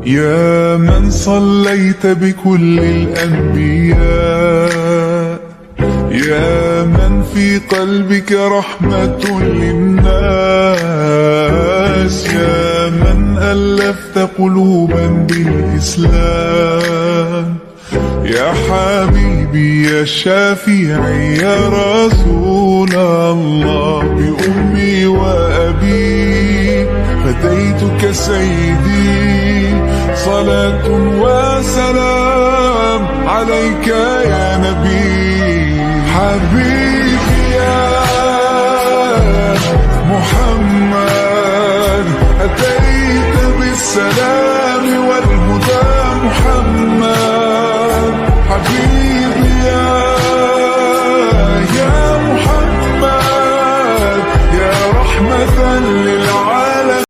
يا من صليت بكل الأنبياء، يا من في قلبك رحمة للناس، يا من ألفت قلوبا بالإسلام، يا حبيبي يا شافعي يا رسول الله، بأمي وأبي فديتك سيدي، صلاة وسلام عليك يا نبي حبيبي.